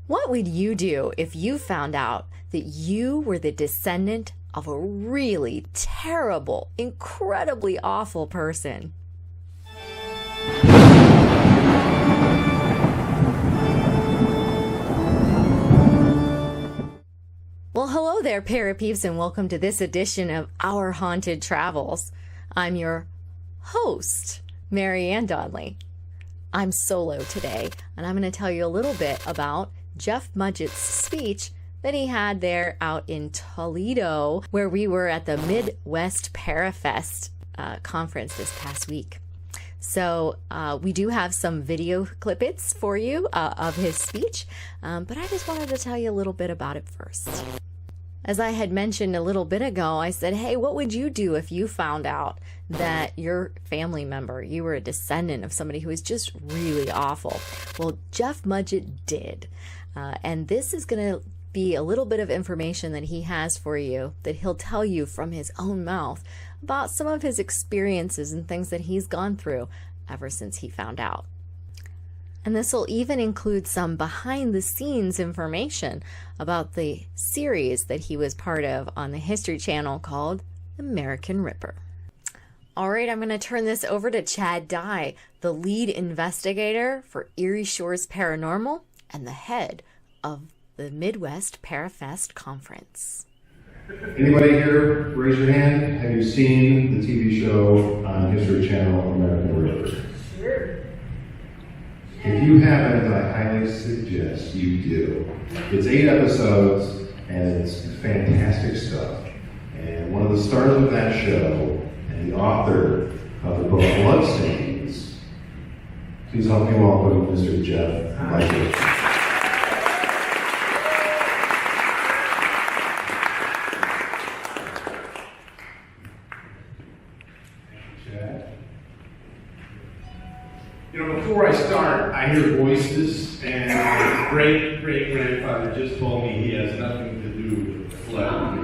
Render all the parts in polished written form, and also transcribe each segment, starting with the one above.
What would you do if you found out that you were the descendant of a really terrible, incredibly awful person? Well, hello there, Parapeeps, and welcome to this edition of Our Haunted Travels. I'm your host, Mary Ann Donnelly. I'm solo today, and I'm going to tell you a little bit about Jeff Mudgett's speech that he had there out in Toledo, where we were at the Midwest Parafest conference this past week. So we do have some video clippets for you of his speech, but I just wanted to tell you a little bit about it first. As I had mentioned a little bit ago, I said, hey, what would you do if you found out that your family member, you were a descendant of somebody who was just really awful? Well, Jeff Mudgett did. And this is going to be a little bit of information that he has for you, that he'll tell you from his own mouth about some of his experiences and things that he's gone through ever since he found out. And this will even include some behind-the-scenes information about the series that he was part of on the History Channel called American Ripper. All right, I'm going to turn this over to Chad Dye, the lead investigator for Erie Shores Paranormal and the head of the Midwest Parafest Conference. Anybody here, raise your hand. Have you seen the TV show on History Channel, American Ripper? Sure. If you haven't, I highly suggest you do. It's 8 episodes, and it's fantastic stuff. And one of the stars of that show, and the author of the book Bloodstains, please help me welcome Mr. Jeff Mudgett. You know, before I start, I hear voices, and my great-great-grandfather just told me he has nothing to do with the flood.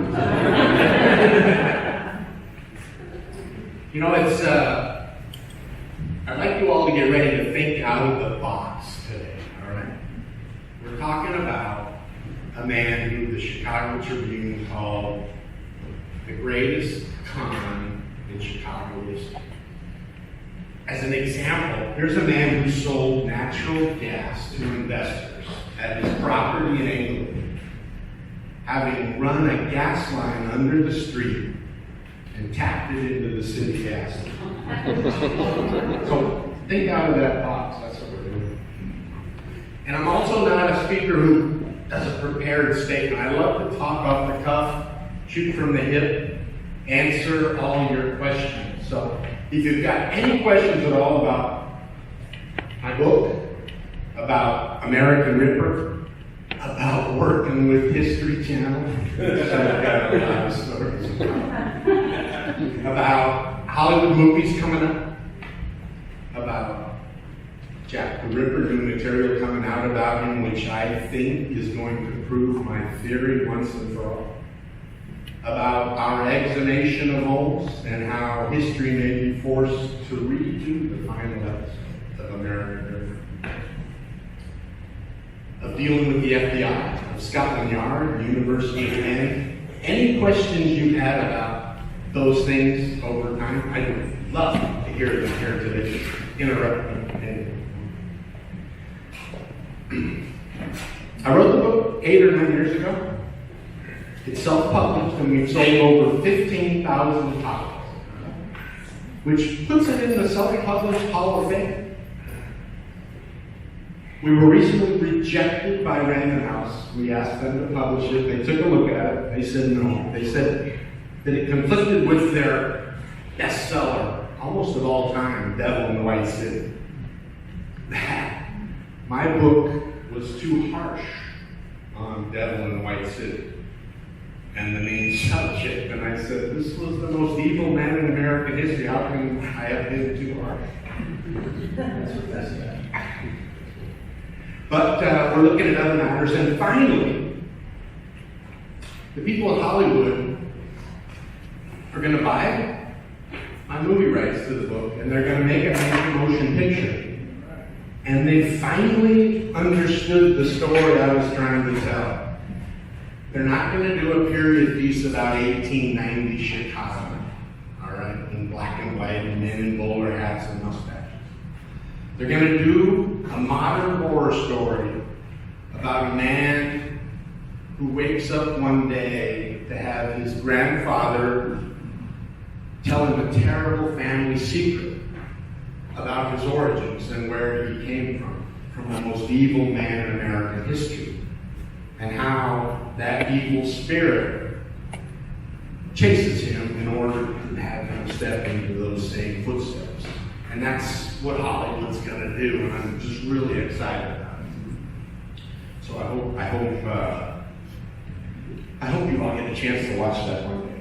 You know, it's, I'd like you all to get ready to think out of the box today, all right? We're talking about a man who the Chicago Tribune called the greatest con in Chicago history. As an example, here's a man who sold natural gas to investors at his property in England, having run a gas line under the street and tapped it into the city gas line. So think out of that box, that's what we're doing. And I'm also not a speaker who does a prepared statement. I love to talk off the cuff, shoot from the hip, answer all your questions. So if you've got any questions at all about my book, about American Ripper, about working with History Channel, about Hollywood movies coming up, about Jack the Ripper, new material coming out about him, which I think is going to prove my theory once and for all, about our exhumation of Holmes and how history may be forced to redo the final episode of American Ripper, of dealing with the FBI, of Scotland Yard, University of Penn. Any questions you had about those things over time, I would love to hear them here today. Interrupt me. I wrote the book 8 or 9 years ago. It's self-published, and we've sold over 15,000 copies, which puts it in the self-published Hall of Fame. We were recently rejected by Random House. We asked them to publish it. They took a look at it. They said no. They said that it conflicted with their bestseller, almost of all time, Devil in the White City. My book was too harsh on Devil in the White City and the main subject, and I said, this was the most evil man in American history. How can I have been too harsh? That's what that said. But we're looking at other matters, and finally, the people in Hollywood are going to buy my movie rights to the book, and they're going to make a major motion picture. And they finally understood the story I was trying to tell. They're not going to do a period piece about 1890 Chicago, all right, in black and white and men in bowler hats and mustaches. They're going to do a modern horror story about a man who wakes up one day to have his grandfather tell him a terrible family secret about his origins and where he came from the most evil man in American history, and how that evil spirit chases him in order to have him step into those same footsteps. And that's what Hollywood's going to do, and I'm just really excited about it. So I hope you all get a chance to watch that one day.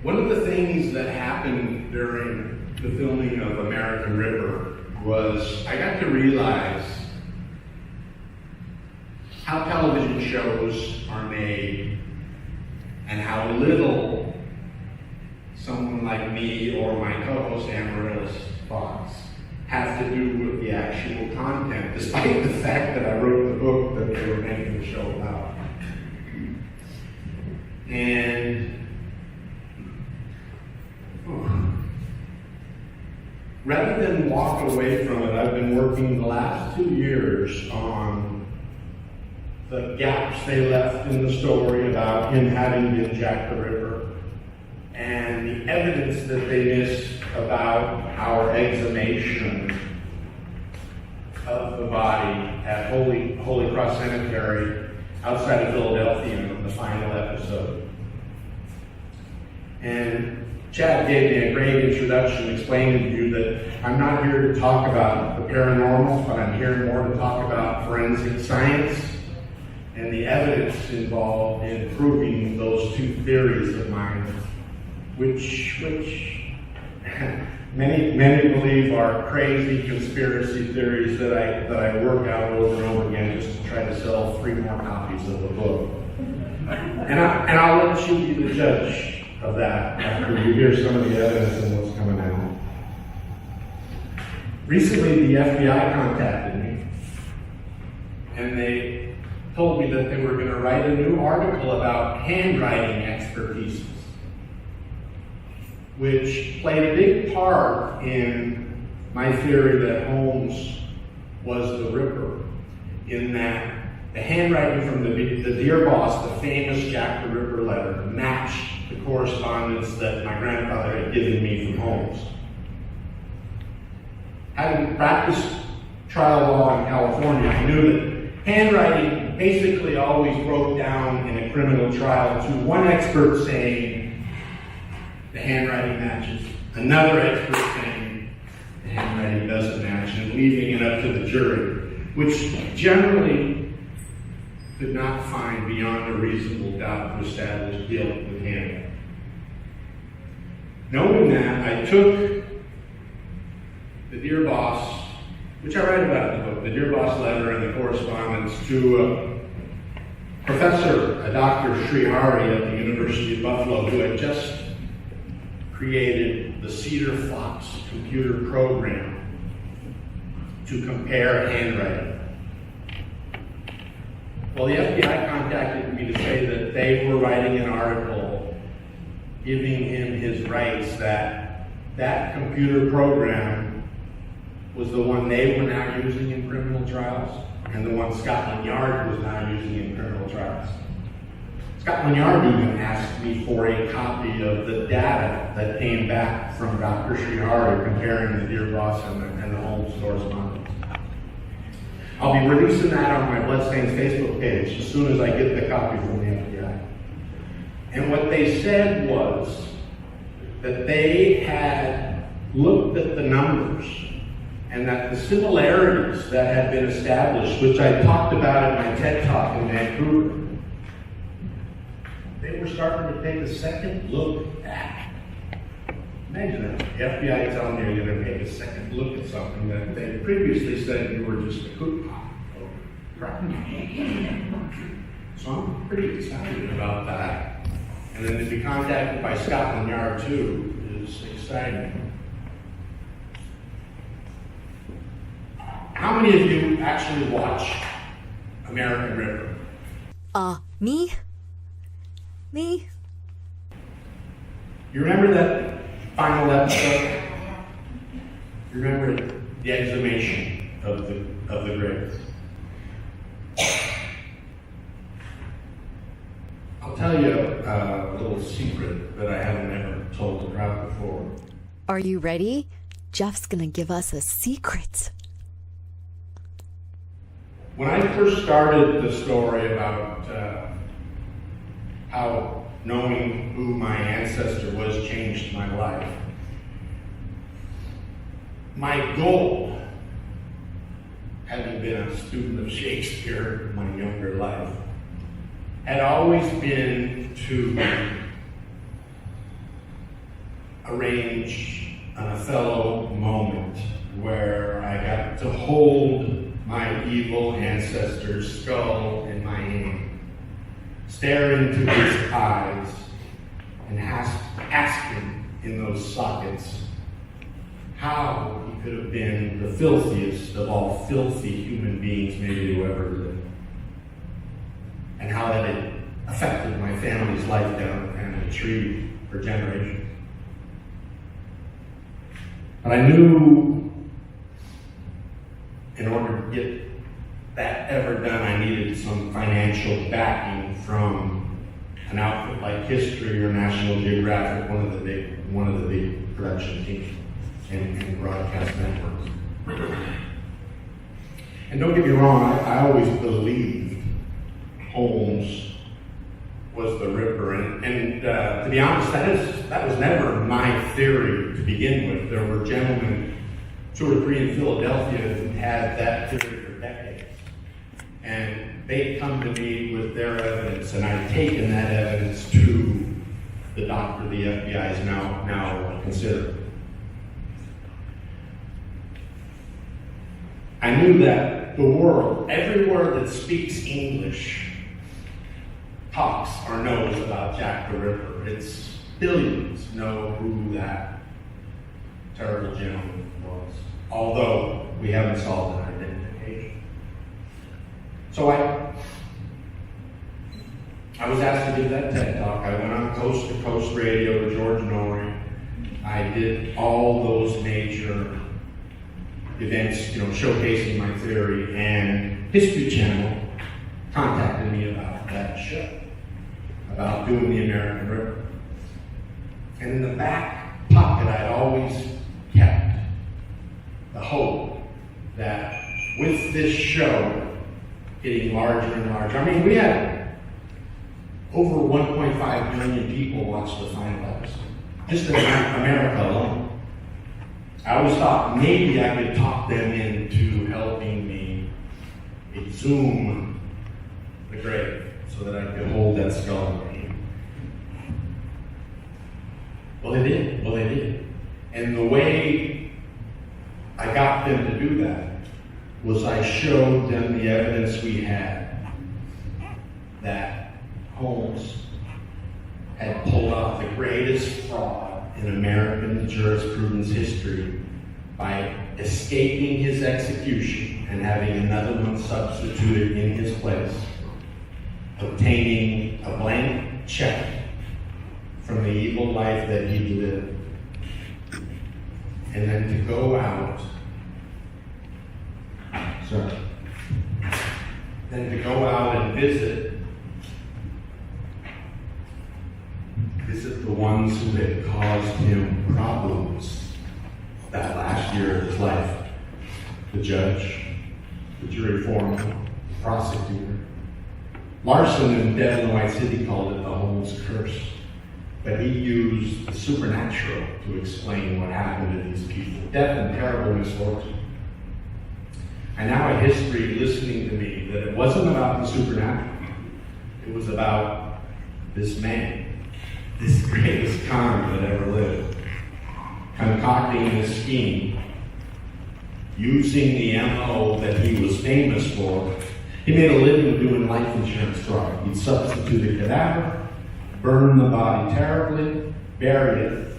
One of the things that happened during the filming of American Ripper was I got to realize how television shows are made and how little someone like me or my co-host Amaryllis Fox have to do with the actual content, despite the fact that I wrote the book that they were making the show about. And rather than walk away from it, I've been working the last 2 years on the gaps they left in the story about him having been Jack the Ripper, and the evidence that they missed about our exhumation of the body at Holy Cross Cemetery outside of Philadelphia in the final episode. And Chad gave me a great introduction explaining to you that I'm not here to talk about the paranormal, but I'm here more to talk about forensic science and the evidence involved in proving those two theories of mine, which many believe are crazy conspiracy theories that I work out over and over again just to try to sell 3 more copies of the book. And I'll let you be the judge of that after you hear some of the evidence and what's coming out. Recently, the FBI contacted me, and they told me that they were going to write a new article about handwriting expertise, which played a big part in my theory that Holmes was the Ripper, in that the handwriting from the Dear Boss, the famous Jack the Ripper letter, matched the correspondence that my grandfather had given me from Holmes. Having practiced trial law in California, I knew that handwriting basically always broke down in a criminal trial to one expert saying the handwriting matches, another expert saying the handwriting doesn't match, and leaving it up to the jury, which generally could not find beyond a reasonable doubt to establish guilt with handwriting. Knowing that, I took the Dear Boss, which I write about in the book, the Dear Boss letter and the correspondence to a professor, a Dr. Srihari at the University of Buffalo, who had just created the Cedar Fox computer program to compare handwriting. Well, the FBI contacted me to say that they were writing an article giving him his rights, that that computer program was the one they were now using in criminal trials, and the one Scotland Yard was now using in criminal trials. Scotland Yard even asked me for a copy of the data that came back from Dr. Srihari comparing the Dear Boss and the Holmes correspondence. I'll be releasing that on my Bloodstains Facebook page as soon as I get the copy from the FBI. And what they said was that they had looked at the numbers and that the similarities that had been established, which I talked about at my TED Talk in Vancouver, they were starting to take a second look at. Imagine that. The FBI telling you you're going to take a second look at something that they previously said you were just a cook pot. So I'm pretty excited about that. And then to be contacted by Scotland Yard too is exciting. How many of you actually watch American Ripper? Me? Me? You remember that final episode? You remember the exhumation of the grave? I'll tell you a little secret that I haven't ever told the crowd before. Are you ready? Jeff's gonna give us a secret. When I first started the story about how knowing who my ancestor was changed my life, my goal, having been a student of Shakespeare in my younger life, had always been to arrange an Othello moment where I got to hold my evil ancestor's skull in my hand, stare into his eyes, and ask him in those sockets how he could have been the filthiest of all filthy human beings maybe who ever lived, and how that had affected my family's life down the family tree for generations. But I knew in order to get that ever done, I needed some financial backing from an outfit like History or National Geographic, one of the big production teams and broadcast networks. And don't get me wrong, I always believed Holmes was the Ripper, and to be honest, that was never my theory to begin with. There were gentlemen, 2 or 3 in Philadelphia, who had that theory for decades, and they'd come to me with their evidence, and I'd taken that evidence to the doctor the FBI is now considering. I knew that the world, everywhere that speaks English, talks or knows about Jack the Ripper. It's billions know who that terrible gentleman was, although we haven't solved an identification. So I was asked to give that TED Talk. I went on Coast to Coast Radio with George Norrie. I did all those major events, showcasing my theory, and History Channel contacted me about that show, about doing the American Ripper. And in the back pocket, I'd always kept the hope that with this show getting larger and larger, I mean, we had over 1.5 million people watch the final episode, just in America alone. I always thought maybe I could talk them into helping me exhume the grave so that I could hold that skull in my hand. Well, they did. And the way I got them to do that was I showed them the evidence we had that Holmes had pulled off the greatest fraud in American jurisprudence history by escaping his execution and having another one substituted in his place, obtaining a blank check from the evil life that he lived, and then to go out, and visit the ones who had caused him problems that last year of his life. The judge, the jury foreman, the prosecutor. Larson in Death in the White City called it the Holmes curse, but he used the supernatural to explain what happened to these people. Death and terrible misfortune. And now a history listening to me that it wasn't about the supernatural. It was about this man, this greatest con that ever lived, concocting this scheme, using the MO that he was famous for He made a living doing life insurance fraud. He'd substitute a cadaver, burn the body terribly, bury it,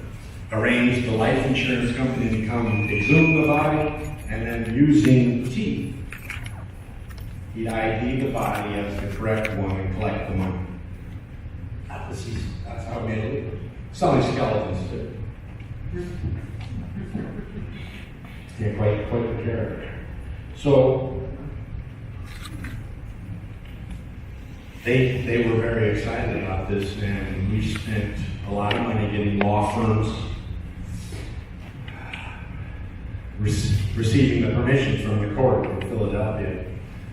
arrange the life insurance company to come exhume the body, and then using teeth, he'd ID the body as the correct one and collect the money. That's how he made a living. Selling skeletons too. Yeah, quite the character. So they were very excited about this, and we spent a lot of money getting law firms receiving the permission from the court in Philadelphia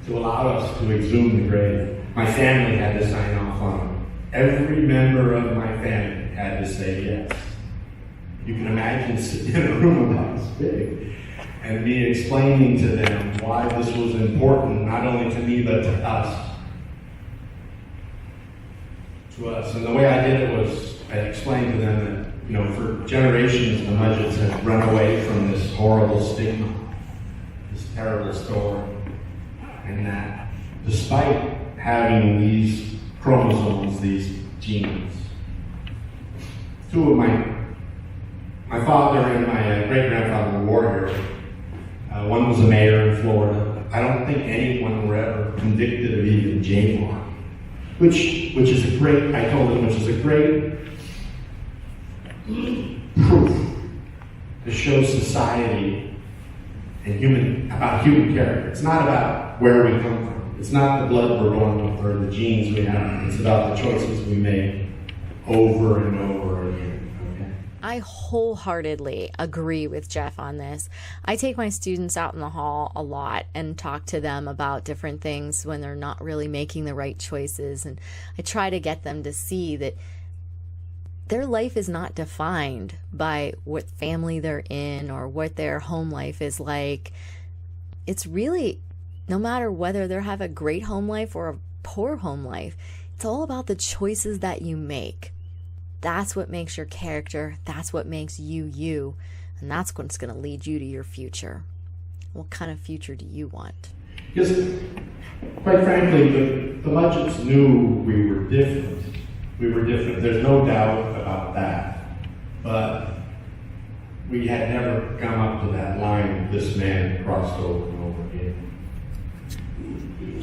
to allow us to exhume the grave. My family had to sign off on it. Every member of my family had to say yes. You can imagine sitting in a room about this big and me explaining to them why this was important, not only to me, but to us. And the way I did it was I explained to them that, for generations the Mudgetts had run away from this horrible stigma, this terrible story, and that despite having these chromosomes, these genes, two of my father and my great-grandfather were war heroes. One was a mayor in Florida. I don't think anyone were ever convicted of even jaywalking. Which is a great, I told him, which is a great proof to show society and about human character. It's not about where we come from. It's not the blood we're born with or the genes we have. It's about the choices we make over and over again. Okay? I wholeheartedly agree with Jeff on this. I take my students out in the hall a lot and talk to them about different things when they're not really making the right choices. And I try to get them to see that their life is not defined by what family they're in or what their home life is like. It's really, no matter whether they have a great home life or a poor home life, it's all about the choices that you make. That's what makes your character. That's what makes you you. And that's what's going to lead you to your future. What kind of future do you want? Because, quite frankly, the Mudgetts knew we were different. We were different. There's no doubt about that. But we had never come up to that line this man crossed over and over again.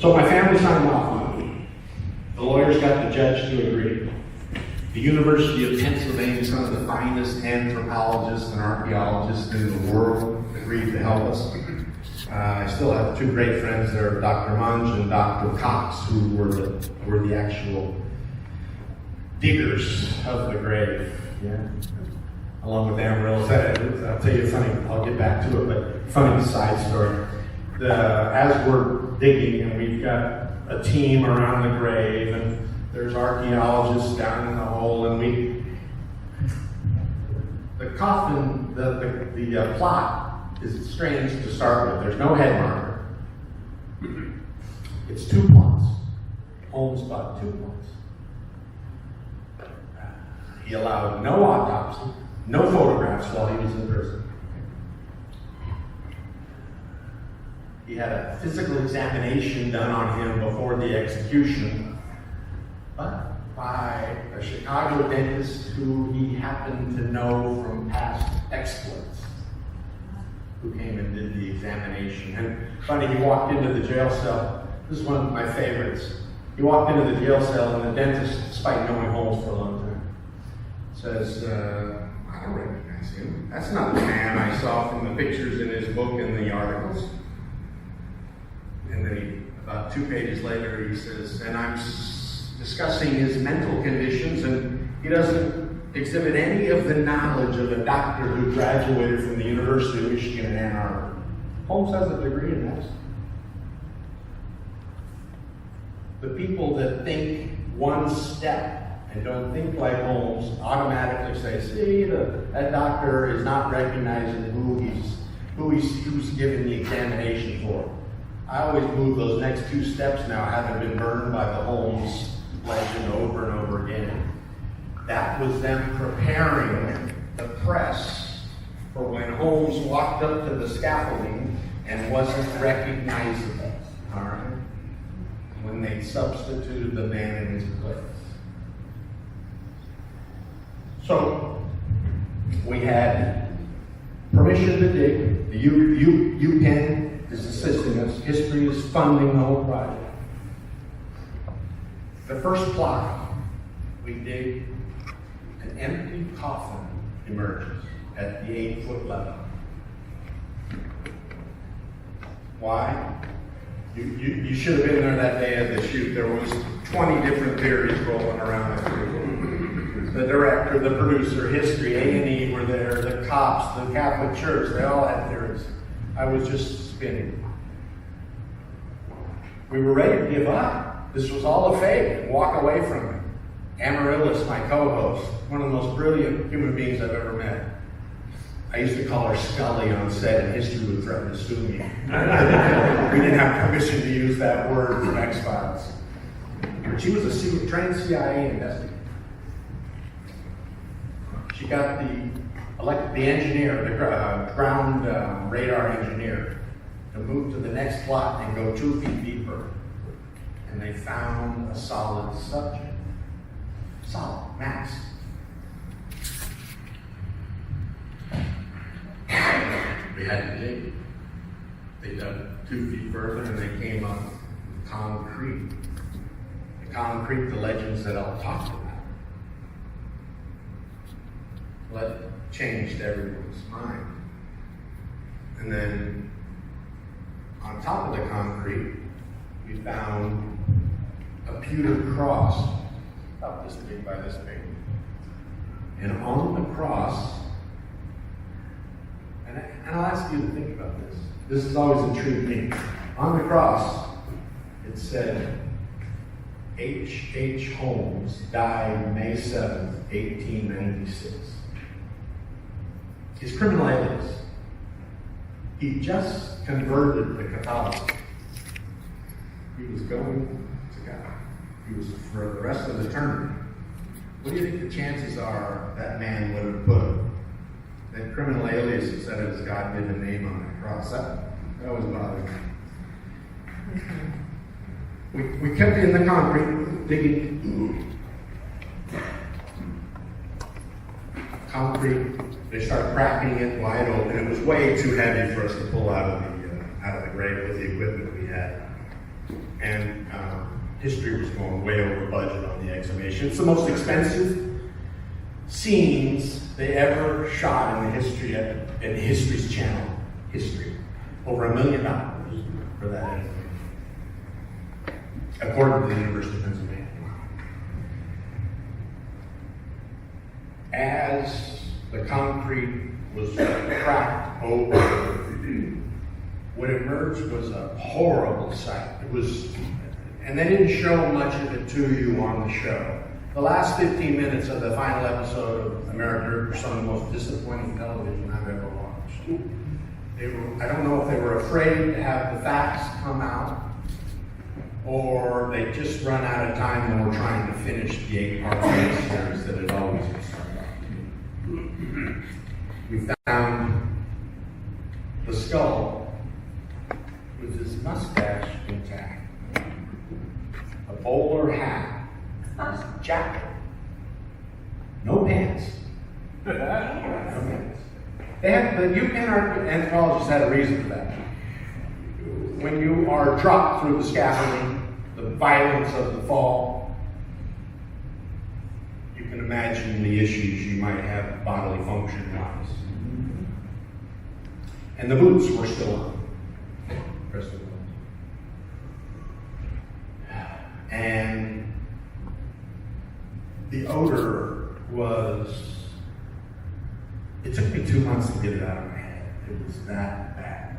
So my family signed off on it. The lawyers got the judge to agree. The University of Pennsylvania, some of the finest anthropologists and archaeologists in the world, agreed to help us. I still have two great friends there, Dr. Munge and Dr. Cox, who were the actual diggers of the grave. Yeah. Along with Amarillo. I'll tell you a funny, I'll get back to it, but funny side story. As we're digging, and we've got a team around the grave, and there's archaeologists down in the hole, and the coffin, the plot is strange to start with. There's no head marker. It's two plots. Holmes bought two plots. He allowed no autopsy, no photographs while he was in prison. He had a physical examination done on him before the execution, but by a Chicago dentist who he happened to know from past exploits, who came and did the examination. And funny, he walked into the jail cell. This is one of my favorites. He walked into the jail cell, and the dentist, despite knowing Holmes for a long time, says, I don't recognize him. That's not the man I saw from the pictures in his book and the articles. And then about 2 pages later, he says, and I'm discussing his mental conditions, and he doesn't exhibit any of the knowledge of a doctor who graduated from the University of Michigan in Ann Arbor. Holmes has a degree in medicine. The people that think one step and don't think like Holmes automatically say, see, that doctor is not recognizing who's giving the examination for. I always move those next 2 steps now, having been burned by the Holmes legend over and over again. That was them preparing the press for when Holmes walked up to the scaffolding and wasn't recognizable. All right? they substituted the man in his place. So we had permission to dig. The UPenn is assisting us. History is funding the whole project. The first plot, we dig, an empty coffin emerges at the 8-foot level. Why? You should have been there that day at the shoot. There was 20 different theories rolling around. The director, the producer, history, A&E were there, the cops, the Catholic Church, they all had theories. I was just spinning. We were ready to give up. This was all a fake and walk away from it. Amaryllis, my co-host, one of the most brilliant human beings I've ever met. I used to call her Scully on set, and history would threaten to sue me. We didn't have permission to use that word from X-Files. But she was a trained CIA investigator. She got the engineer, the ground radar engineer, to move to the next plot and go 2 feet deeper. And they found a solid subject. Solid, mass. We had to dig. They dug 2 feet further and they came up with concrete. The concrete, the legends that I'll talk about. That changed everyone's mind. And then on top of the concrete, we found a pewter cross, about this big by this big. And on the cross, and I'll ask you to think about this. This has always intrigued me. On the cross, it said, HH Holmes died May 7th, 1896. His criminal alias. He just converted to Catholicism. He was going to God. He was for the rest of eternity. What do you think the chances are that man would have put that criminal alias instead of his God-given name on that cross? That always bothered me. We kept in the concrete, digging. Concrete. They started cracking it wide open. It was way too heavy for us to pull out of the grave with the equipment we had. And history was going way over budget on the exhumation. It's the most expensive scenes they ever shot in the history in History's channel. History. Over $1 million for that exhumation, according to the University of Pennsylvania. As the concrete was cracked open, what emerged was a horrible sight. It was, and they didn't show much of it to you on the show. The last 15 minutes of the final episode of America are some of the most disappointing television I've ever watched. I don't know if they were afraid to have the facts come out, or they just run out of time and were trying to finish the 8-part series that had always been started. We found the skull with his mustache intact, a bowler hat, his jacket, no pants. No pants. The UPenn anthropologists had a reason for that. When you are dropped through the scaffolding, the violence of the fall, you can imagine the issues you might have bodily function-wise. And the boots were still on. And the odor was, it took me 2 months to get it out of my head. It was that bad.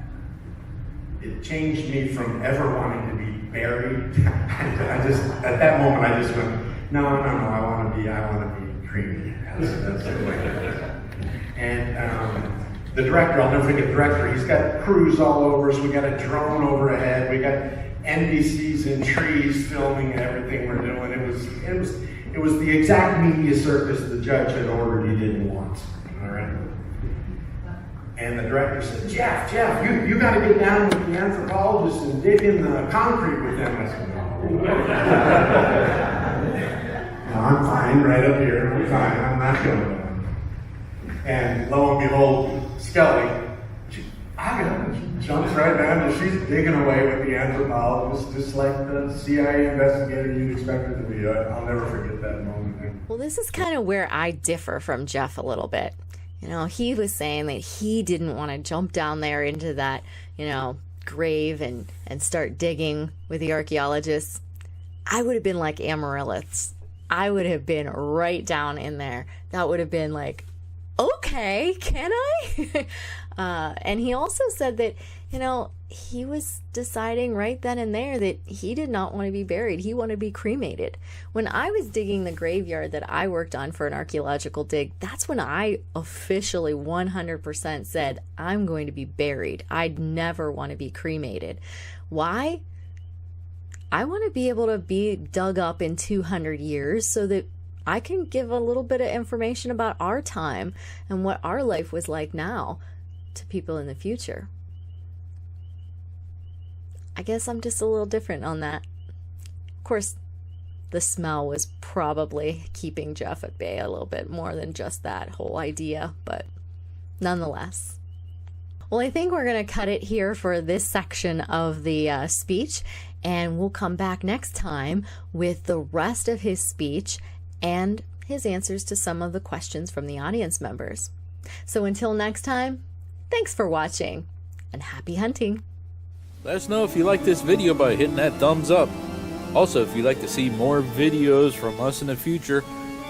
It changed me from ever wanting to be buried. At that moment, I just went, no, I want to be creamy. That's the way. And the director, I'll never forget the director, he's got crews all over us. We got a drone overhead. We got NBCs in trees filming everything we're doing. It was the exact media circus the judge had ordered he didn't want. All right. And the director said, Jeff, you got to get down with the anthropologists and dig in the concrete with them. I said, no, No, I'm fine right up here. I'm fine. I'm not going down. And lo and behold, Skelly, she jumps right down and she's digging away with the anthropologist, just like the CIA investigator you'd expect her to be. I'll never forget that moment. Well, this is kind of where I differ from Jeff a little bit. You know, he was saying that he didn't want to jump down there into that, grave and start digging with the archaeologists. I would have been like Amaryllis. I would have been right down in there. That would have been like, okay, can I? And he also said that, he was deciding right then and there that he did not want to be buried. He wanted to be cremated. When I was digging the graveyard that I worked on for an archaeological dig, that's when I officially 100% said, I'm going to be buried. I'd never want to be cremated. Why? I want to be able to be dug up in 200 years so that I can give a little bit of information about our time and what our life was like now to people in the future. I guess I'm just a little different on that. Of course, the smell was probably keeping Jeff at bay a little bit more than just that whole idea, but nonetheless. Well, I think we're going to cut it here for this section of the speech, and we'll come back next time with the rest of his speech and his answers to some of the questions from the audience members. So until next time, thanks for watching, and happy hunting. Let us know if you like this video by hitting that thumbs up. Also, if you'd like to see more videos from us in the future,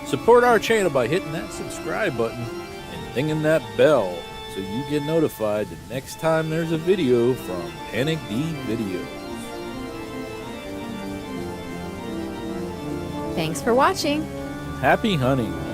support our channel by hitting that subscribe button and dinging that bell so you get notified the next time there's a video from Panic D Videos. Thanks for watching. Happy hunting!